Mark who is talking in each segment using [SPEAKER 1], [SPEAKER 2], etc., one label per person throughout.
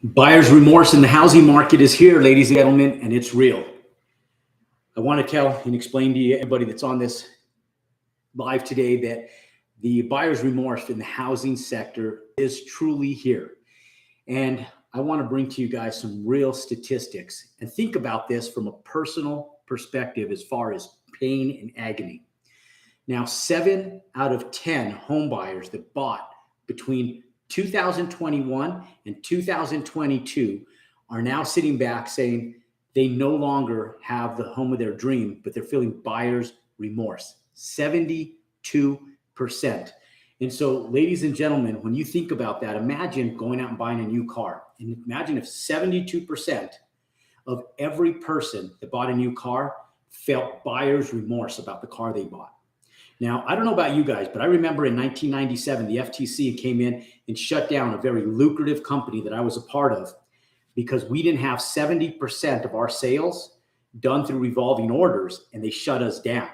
[SPEAKER 1] Buyer's remorse in the housing market is here, ladies and gentlemen, and it's real. I want to tell and explain to you, everybody that's on this live today, that the buyer's remorse in the housing sector is truly here. And I want to bring to you guys some real statistics and think about this from a personal perspective as far as pain and agony. Now, 7 out of 10 home buyers that bought between 2021 and 2022 are now sitting back saying they no longer have the home of their dream, but they're feeling buyer's remorse. 72%. And so, ladies and gentlemen, when you think about that, imagine going out and buying a new car. And imagine if 72% of every person that bought a new car felt buyer's remorse about the car they bought. Now, I don't know about you guys, but I remember in 1997, the FTC came in and shut down a very lucrative company that I was a part of because we didn't have 70% of our sales done through revolving orders, and they shut us down.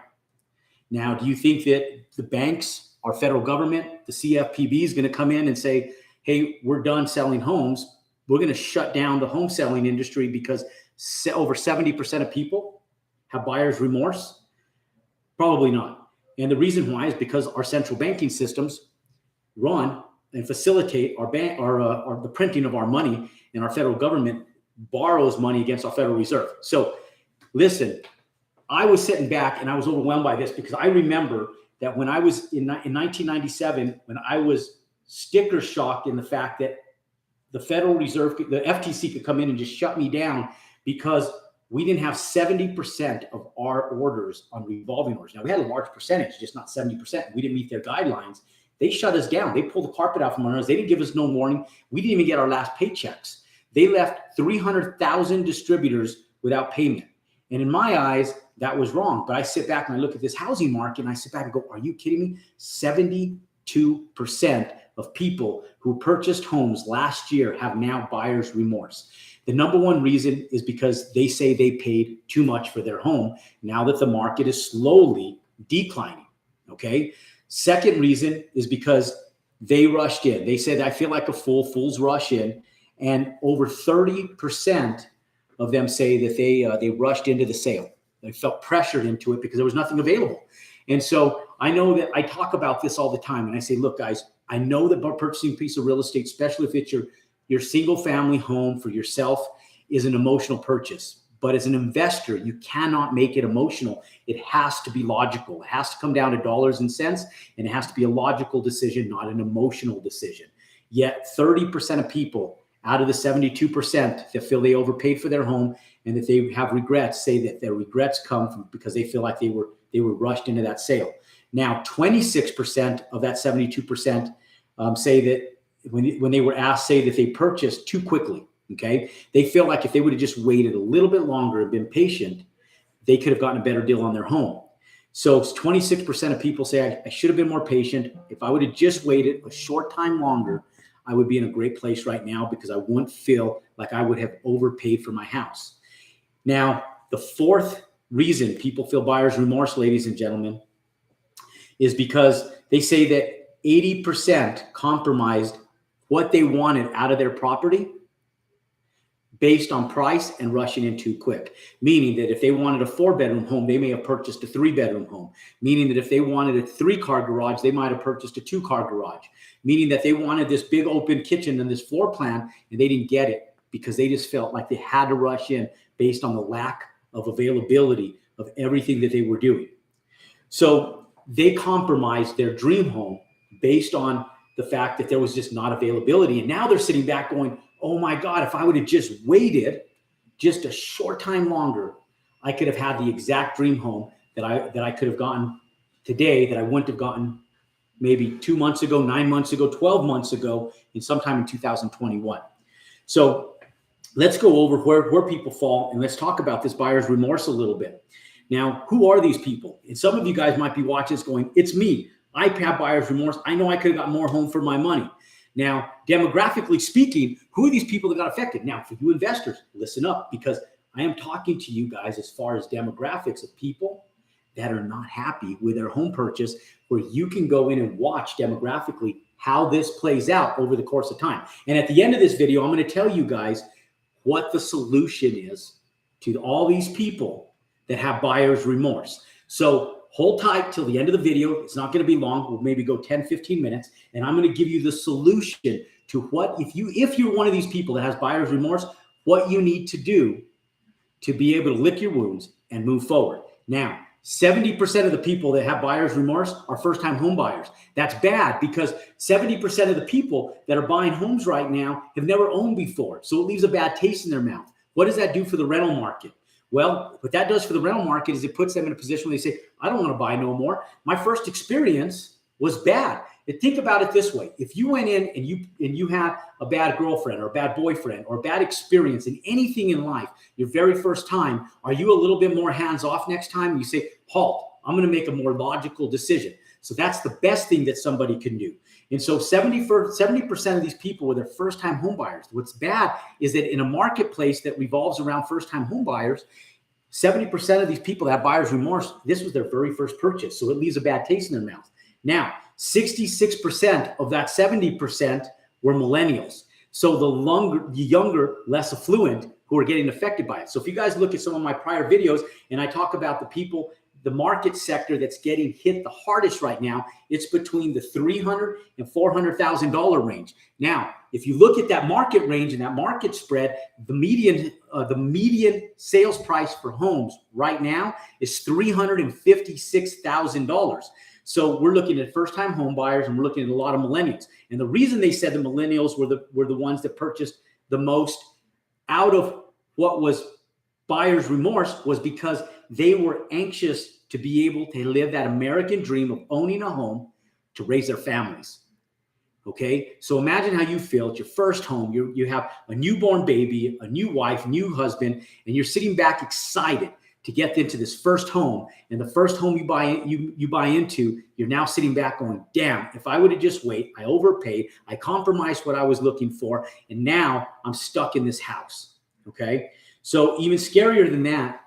[SPEAKER 1] Now, do you think that the banks, our federal government, the CFPB is going to come in and say, hey, we're done selling homes. We're going to shut down the home selling industry because over 70% of people have buyer's remorse? Probably not. And the reason why is because our central banking systems run and facilitate the printing of our money, and our federal government borrows money against our Federal Reserve. So listen, I was sitting back and I was overwhelmed by this because I remember that when I was in 1997, when I was sticker shocked in the fact that the Federal Reserve, the FTC could come in and just shut me down because we didn't have 70% of our orders on revolving orders. Now, we had a large percentage, just not 70%. We didn't meet their guidelines. They shut us down. They pulled the carpet out from under us. They didn't give us no warning. We didn't even get our last paychecks. They left 300,000 distributors without payment. And in my eyes, that was wrong. But I sit back and I look at this housing market and I sit back and go, are you kidding me? 72% of people who purchased homes last year have now buyer's remorse. The number one reason is because they say they paid too much for their home now that the market is slowly declining, okay? Second reason is because they rushed in. They said, I feel like a fool, fools rush in. And over 30% of them say that they rushed into the sale. They felt pressured into it because there was nothing available. And so I know that I talk about this all the time. And I say, look, guys, I know that purchasing a piece of real estate, especially if it's your single family home for yourself, is an emotional purchase. But as an investor, you cannot make it emotional. It has to be logical. It has to come down to dollars and cents, and it has to be a logical decision, not an emotional decision. Yet 30% of people out of the 72% that feel they overpaid for their home and that they have regrets say that their regrets come from because they feel like they were rushed into that sale. Now, 26% of that 72% say that when they were asked, say that they purchased too quickly, okay? They feel like if they would have just waited a little bit longer and been patient, they could have gotten a better deal on their home. So 26% of people say, I should have been more patient. If I would have just waited a short time longer, I would be in a great place right now because I wouldn't feel like I would have overpaid for my house. Now, the fourth reason people feel buyer's remorse, ladies and gentlemen, is because they say that 80% compromised what they wanted out of their property based on price and rushing in too quick. Meaning that if they wanted a 4-bedroom home, they may have purchased a 3-bedroom home. Meaning that if they wanted a 3-car garage, they might have purchased a 2-car garage. Meaning that they wanted this big open kitchen and this floor plan, and they didn't get it because they just felt like they had to rush in based on the lack of availability of everything that they were doing. So they compromised their dream home based on the fact that there was just not availability. And now they're sitting back going, oh my God, if I would have just waited just a short time longer, I could have had the exact dream home that I could have gotten today that I wouldn't have gotten maybe 2 months ago, 9 months ago, 12 months ago, and sometime in 2021. So let's go over where people fall, and let's talk about this buyer's remorse a little bit. Now, who are these people? And some of you guys might be watching this going, it's me. I have buyer's remorse. I know I could have got more home for my money. Now, demographically speaking, who are these people that got affected? Now, for you investors, listen up, because I am talking to you guys as far as demographics of people that are not happy with their home purchase, where you can go in and watch demographically how this plays out over the course of time. And at the end of this video, I'm going to tell you guys what the solution is to all these people that have buyer's remorse. So hold tight till the end of the video. It's not going to be long. We'll maybe go 10, 15 minutes. And I'm going to give you the solution to what, if you're one of these people that has buyer's remorse, what you need to do to be able to lick your wounds and move forward. Now, 70% of the people that have buyer's remorse are first-time home buyers. That's bad because 70% of the people that are buying homes right now have never owned before. So it leaves a bad taste in their mouth. What does that do for the rental market? Well, what that does for the rental market is it puts them in a position where they say, I don't want to buy no more. My first experience was bad. And think about it this way. If you went in and you had a bad girlfriend or a bad boyfriend or a bad experience in anything in life, your very first time, are you a little bit more hands-off next time? You say, halt, I'm going to make a more logical decision. So that's the best thing that somebody can do. And so 70% of these people were their first-time home buyers. What's bad is that in a marketplace that revolves around first-time home buyers, 70% of these people that have buyer's remorse, this was their very first purchase. So it leaves a bad taste in their mouth. Now, 66% of that 70% were millennials. So the younger, less affluent who are getting affected by it. So if you guys look at some of my prior videos and I talk about the people, the market sector that's getting hit the hardest right now, it's between the $300,000 and $400,000 range. Now, if you look at that market range and that market spread, the median sales price for homes right now is $356,000. So we're looking at first-time home buyers and we're looking at a lot of millennials. And the reason they said the millennials were the ones that purchased the most out of what was buyer's remorse was because they were anxious to be able to live that American dream of owning a home to raise their families. Okay, so imagine how you feel. It's your first home. You have a newborn baby, a new wife, new husband, and you're sitting back excited to get into this first home. And the first home you buy into, you're now sitting back going, damn, if I would have just waited, I overpaid, I compromised what I was looking for, and now I'm stuck in this house. Okay, so even scarier than that,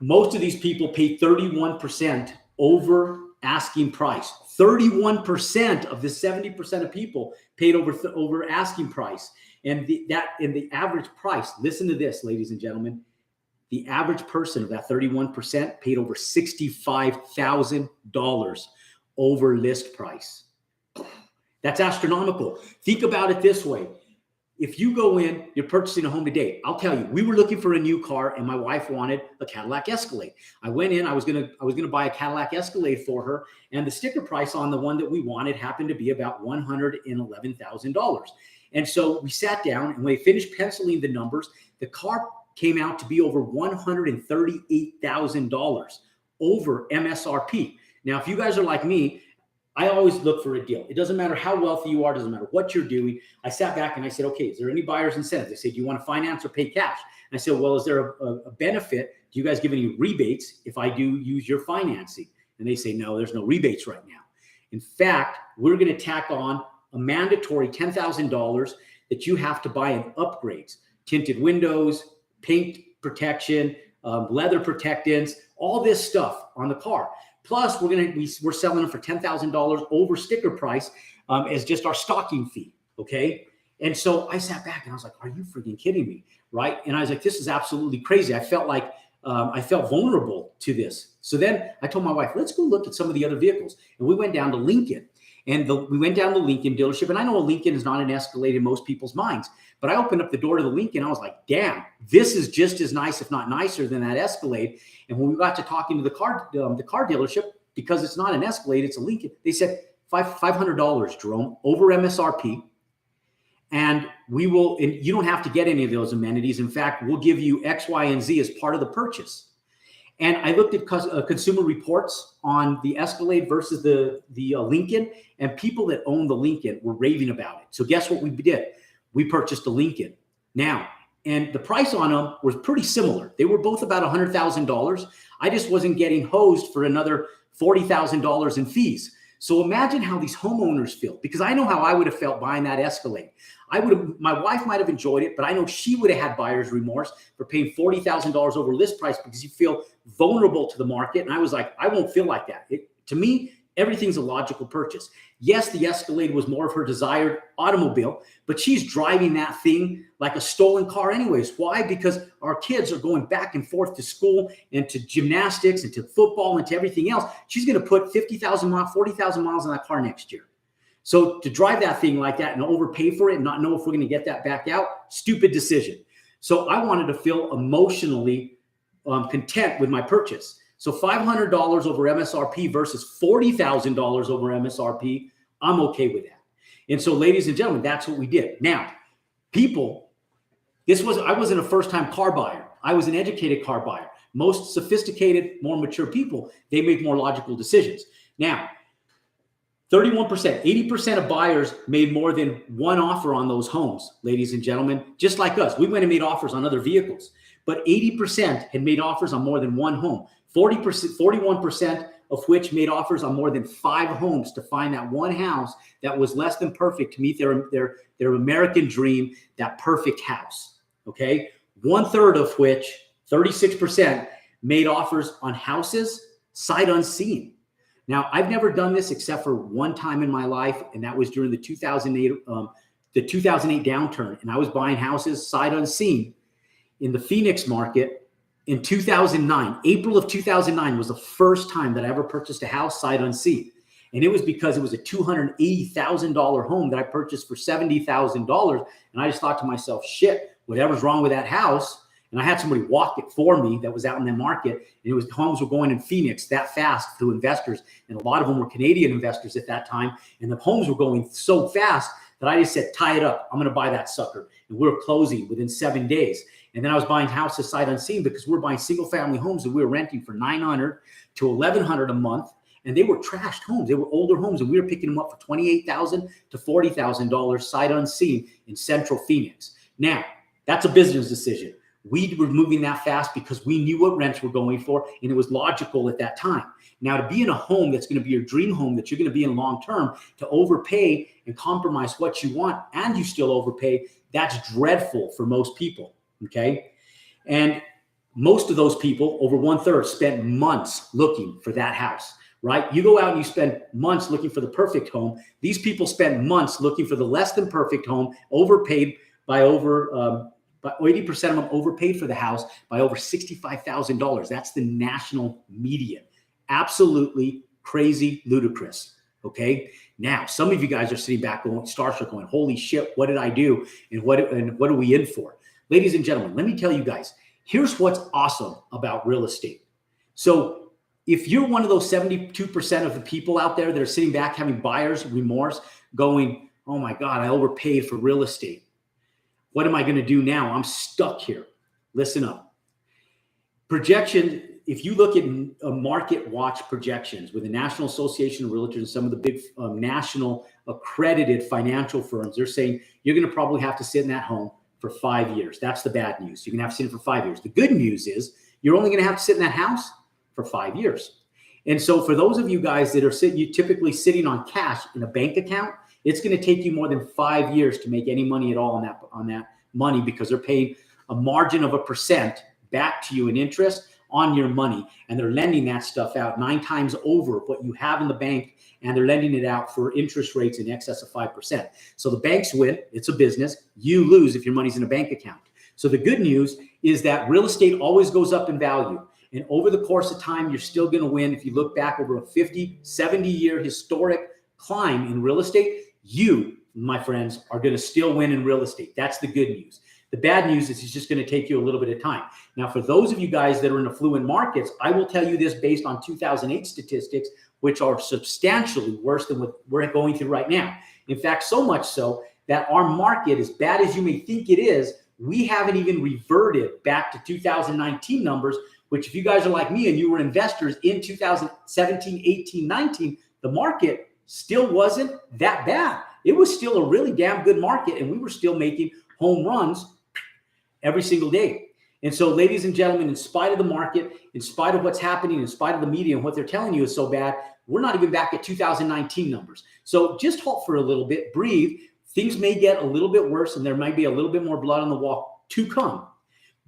[SPEAKER 1] most of these people pay 31% over asking price. 31% of the 70% of people paid over asking price. And the average price, listen to this, ladies and gentlemen, the average person of that 31% paid over $65,000 over list price. That's astronomical. Think about it this way. If you go in, you're purchasing a home today. I'll tell you, we were looking for a new car and my wife wanted a Cadillac Escalade. I went in, I was gonna buy a Cadillac Escalade for her, and the sticker price on the one that we wanted happened to be about $111,000. And so we sat down and when we finished penciling the numbers, the car came out to be over $138,000 over MSRP. Now, if you guys are like me, I always look for a deal. It doesn't matter how wealthy you are, doesn't matter what you're doing. I sat back and I said, okay, is there any buyer's incentive? They said, do you want to finance or pay cash? And I said, well, is there a benefit? Do you guys give any rebates if I do use your financing? And they say, no, there's no rebates right now. In fact, we're going to tack on a mandatory $10,000 that you have to buy in upgrades, tinted windows, paint protection, leather protectants, all this stuff on the car. Plus, we're selling them for $10,000 over sticker price as just our stocking fee, okay? And so I sat back and I was like, are you freaking kidding me, right? And I was like, this is absolutely crazy. I felt like I felt vulnerable to this. So then I told my wife, let's go look at some of the other vehicles. And we went down to Lincoln. And we went down to the Lincoln dealership. And I know a Lincoln is not an Escalade in most people's minds. But I opened up the door to the Lincoln. I was like, damn, this is just as nice, if not nicer, than that Escalade. And when we got to talking to the car dealership, because it's not an Escalade, it's a Lincoln, they said $500, Jerome, over MSRP. And you don't have to get any of those amenities. In fact, we'll give you X, Y, and Z as part of the purchase. And I looked at consumer reports on the Escalade versus the Lincoln, and people that own the Lincoln were raving about it. So guess what we did? We purchased a Lincoln. Now, and the price on them was pretty similar. They were both about $100,000. I just wasn't getting hosed for another $40,000 in fees. So imagine how these homeowners feel, because I know how I would have felt buying that Escalade. My wife might have enjoyed it, but I know she would have had buyer's remorse for paying $40,000 over list price because you feel vulnerable to the market. And I was like, I won't feel like that. To me, Everything's a logical purchase. Yes, the Escalade was more of her desired automobile, but she's driving that thing like a stolen car anyways. Why? Because our kids are going back and forth to school and to gymnastics and to football and to everything else. She's going to put 50,000 miles, 40,000 miles on that car next year. So to drive that thing like that and overpay for it and not know if we're going to get that back out, stupid decision. So I wanted to feel emotionally content with my purchase. So $500 over MSRP versus $40,000 over MSRP, I'm okay with that. And so, ladies and gentlemen, that's what we did. Now, people, I wasn't a first-time car buyer. I was an educated car buyer. Most sophisticated, more mature people, they make more logical decisions. Now, 31%, 80% of buyers made more than one offer on those homes, ladies and gentlemen, just like us. We went and made offers on other vehicles, but 80% had made offers on more than one home. 41% of which made offers on more than 5 homes to find that one house that was less than perfect to meet their American dream, that perfect house, okay? 1/3 of which, 36%, made offers on houses sight unseen. Now, I've never done this except for one time in my life, and that was during the 2008 downturn, and I was buying houses sight unseen in the Phoenix market. In 2009, April of 2009 was the first time that I ever purchased a house sight unseen. And it was because it was a $280,000 home that I purchased for $70,000. And I just thought to myself, shit, whatever's wrong with that house. And I had somebody walk it for me that was out in the market. And homes were going in Phoenix that fast to investors. And a lot of them were Canadian investors at that time. And the homes were going so fast that I just said, tie it up. I'm going to buy that sucker. And we were closing within 7 days. And then I was buying houses sight unseen because we were buying single family homes that we were renting for $900 to $1,100 a month. And they were trashed homes. They were older homes. And we were picking them up for $28,000 to $40,000 sight unseen in central Phoenix. Now, that's a business decision. We were moving that fast because we knew what rents were going for. And it was logical at that time. Now, to be in a home that's going to be your dream home that you're going to be in long term, to overpay and compromise what you want and you still overpay, that's dreadful for most people. Okay. And most of those people, over 1/3, spent months looking for that house, right? You go out and you spend months looking for the perfect home. These people spent months looking for the less than perfect home, overpaid by over, but 80% of them overpaid for the house by over $65,000. That's the national median. Absolutely crazy, ludicrous. Okay. Now, some of you guys are sitting back going, starstruck going, holy shit, what did I do? And what are we in for? Ladies and gentlemen, let me tell you guys, here's what's awesome about real estate. So if you're one of those 72% of the people out there that are sitting back having buyer's remorse going, oh my God, I overpaid for real estate. What am I going to do now? I'm stuck here. Listen up. Projection, if you look at market watch projections with the National Association of Realtors and some of the big national accredited financial firms, they're saying you're going to probably have to sit in that home for 5 years. That's the bad news. You're going to have to sit in for 5 years. The good news is you're only going to have to sit in that house for 5 years. And so for those of you guys that are typically sitting on cash in a bank account, it's going to take you more than 5 years to make any money at all on that money because they're paying a margin of 1% back to you in interest on your money. And they're lending that stuff out 9 times over what you have in the bank. And they're lending it out for interest rates in excess of 5%. So the banks win. It's a business. You lose if your money's in a bank account. So the good news is that real estate always goes up in value. And over the course of time, you're still going to win. If you look back over a 50, 70-year historic climb in real estate, you, my friends, are going to still win in real estate. That's the good news. The bad news is it's just going to take you a little bit of time. Now, for those of you guys that are in affluent markets, I will tell you this based on 2008 statistics, which are substantially worse than what we're going through right now. In fact, so much so that our market, as bad as you may think it is, we haven't even reverted back to 2019 numbers, which if you guys are like me and you were investors in 2017, 18, 19, the market still wasn't that bad. It was still a really damn good market, and we were still making home runs every single day. And so, ladies and gentlemen, in spite of the market, in spite of what's happening, in spite of the media and what they're telling you is so bad, we're not even back at 2019 numbers. So just halt for a little bit, breathe. Things may get a little bit worse, and there might be a little bit more blood on the wall to come.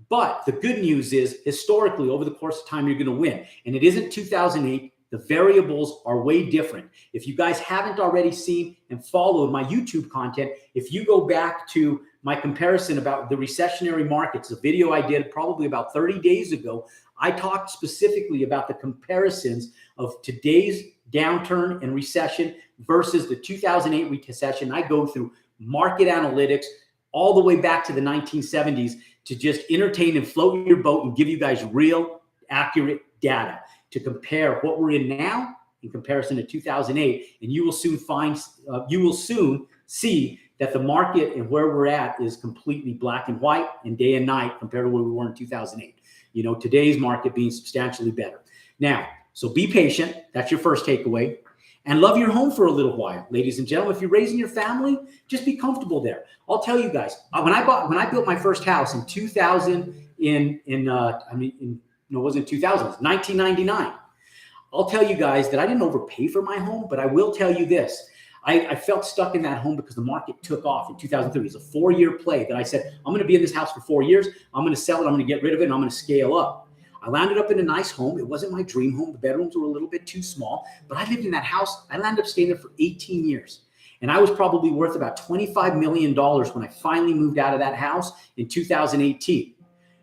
[SPEAKER 1] But the good news is, historically, over the course of time, you're going to win. And it isn't 2008. The variables are way different. If you guys haven't already seen and followed my YouTube content, if you go back to my comparison about the recessionary markets, a video I did probably about 30 days ago, I talked specifically about the comparisons of today's downturn and recession versus the 2008 recession. I go through market analytics all the way back to the 1970s to just entertain and float your boat and give you guys real, accurate data to compare what we're in now in comparison to 2008. And you will soon see that the market and where we're at is completely black and white and day and night compared to where we were in 2008. You know, today's market being substantially better. Now, so be patient. That's your first takeaway. And love your home for a little while, ladies and gentlemen. If you're raising your family, just be comfortable there. I'll tell you guys, when I built my first house in 2000, it wasn't 2000, it was 1999. I'll tell you guys that I didn't overpay for my home, but I will tell you this. I felt stuck in that home because the market took off in 2003. It was a 4-year play that I said, I'm going to be in this house for 4 years. I'm going to sell it. I'm going to get rid of it. And I'm going to scale up. I landed up in a nice home. It wasn't my dream home. The bedrooms were a little bit too small, but I lived in that house. I landed up staying there for 18 years. And I was probably worth about $25 million when I finally moved out of that house in 2018.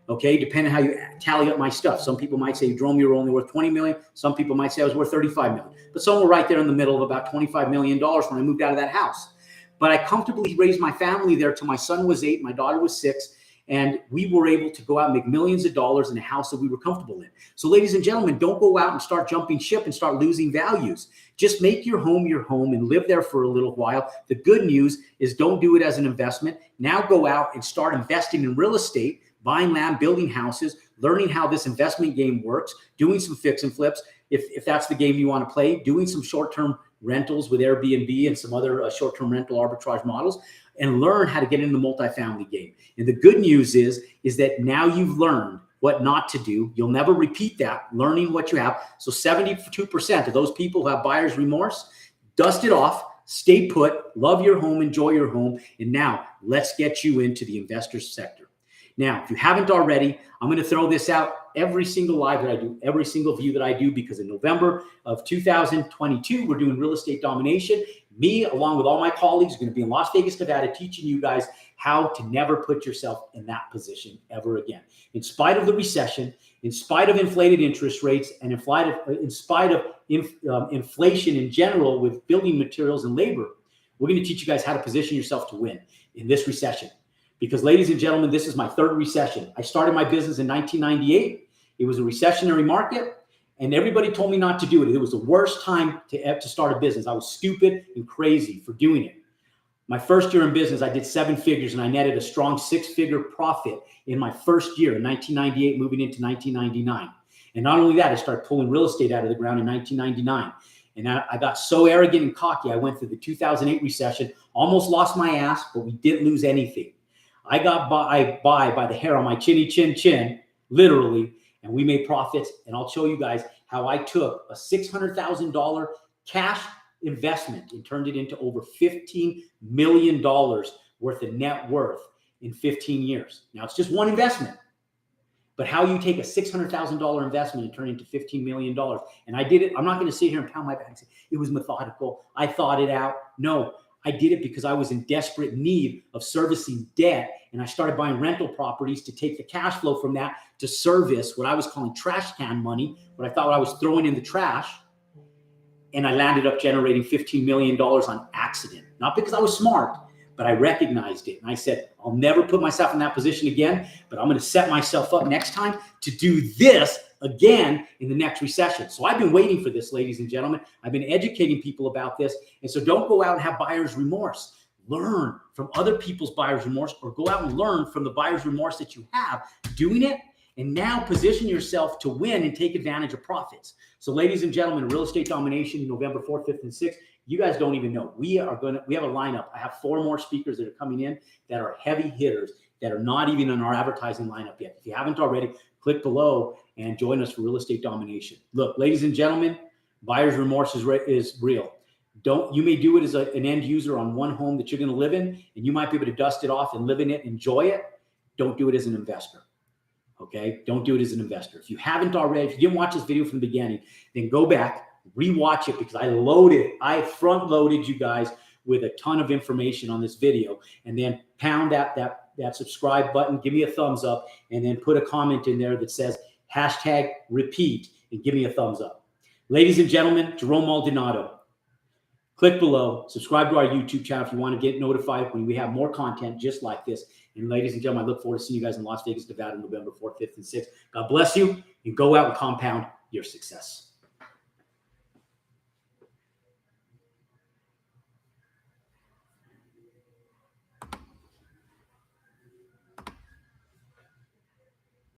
[SPEAKER 1] Okay, depending on how you tally up my stuff. Some people might say, Jerome, you were only worth 20 million. Some people might say I was worth 35 million. But somewhere right there in the middle of about $25 million when I moved out of that house. But I comfortably raised my family there till my son was 8, my daughter was 6. And we were able to go out and make millions of dollars in a house that we were comfortable in. So ladies and gentlemen, don't go out and start jumping ship and start losing values. Just make your home and live there for a little while. The good news is don't do it as an investment. Now go out and start investing in real estate, buying land, building houses, learning how this investment game works, doing some fix and flips. If that's the game you want to play, doing some short-term rentals with Airbnb and some other short-term rental arbitrage models, and learn how to get into the multifamily game. And the good news is that now you've learned what not to do. You'll never repeat that, learning what you have. So 72% of those people who have buyer's remorse, dust it off, stay put, love your home, enjoy your home. And now let's get you into the investor sector. Now, if you haven't already, I'm going to throw this out every single live that I do, every single view that I do, because in November of 2022, we're doing real estate domination. Me, along with all my colleagues, are going to be in Las Vegas, Nevada, teaching you guys how to never put yourself in that position ever again. In spite of the recession, in spite of inflated interest rates, and in spite of inflation in general with building materials and labor, we're going to teach you guys how to position yourself to win in this recession. Because ladies and gentlemen, this is my 3rd recession. I started my business in 1998. It was a recessionary market, and everybody told me not to do it. It was the worst time to start a business. I was stupid and crazy for doing it. My first year in business, I did 7 figures, and I netted a strong 6-figure profit in my first year in 1998, moving into 1999. And not only that, I started pulling real estate out of the ground in 1999. And I got so arrogant and cocky, I went through the 2008 recession, almost lost my ass, but we didn't lose anything. I got by the hair on my chin, literally, and we made profits. And I'll show you guys how I took a $600,000 cash investment and turned it into over $15 million worth of net worth in 15 years. Now, it's just one investment, but how you take a $600,000 investment and turn it into $15 million. And I did it. I'm not going to sit here and pound my back and say it was methodical. I thought it out. No. I did it because I was in desperate need of servicing debt, and I started buying rental properties to take the cash flow from that to service what I was calling trash can money, what I thought I was throwing in the trash, and I landed up generating $15 million on accident. Not because I was smart, but I recognized it, and I said, I'll never put myself in that position again, but I'm going to set myself up next time to do this again in the next recession. So I've been waiting for this, ladies and gentlemen. I've been educating people about this. And so don't go out and have buyer's remorse. Learn from other people's buyer's remorse, or go out and learn from the buyer's remorse that you have doing it. And now position yourself to win and take advantage of profits. So ladies and gentlemen, real estate domination, November 4th, 5th, and 6th. You guys don't even know. We have a lineup. I have 4 more speakers that are coming in that are heavy hitters that are not even in our advertising lineup yet. If you haven't already, click below and join us for real estate domination. Look, ladies and gentlemen, buyer's remorse is real. You may do it as an end user on one home that you're going to live in, and you might be able to dust it off and live in it, enjoy it. Don't do it as an investor. Okay? Don't do it as an investor. If you haven't already, if you didn't watch this video from the beginning, then go back, rewatch it because I front loaded you guys with a ton of information on this video, and then pound that subscribe button, give me a thumbs up, and then put a comment in there that says #repeat and give me a thumbs up. Ladies and gentlemen, Jerome Maldonado. Click below, subscribe to our YouTube channel if you want to get notified when we have more content just like this. And ladies and gentlemen, I look forward to seeing you guys in Las Vegas, Nevada, November 4th, 5th, and 6th. God bless you, and go out and compound your success.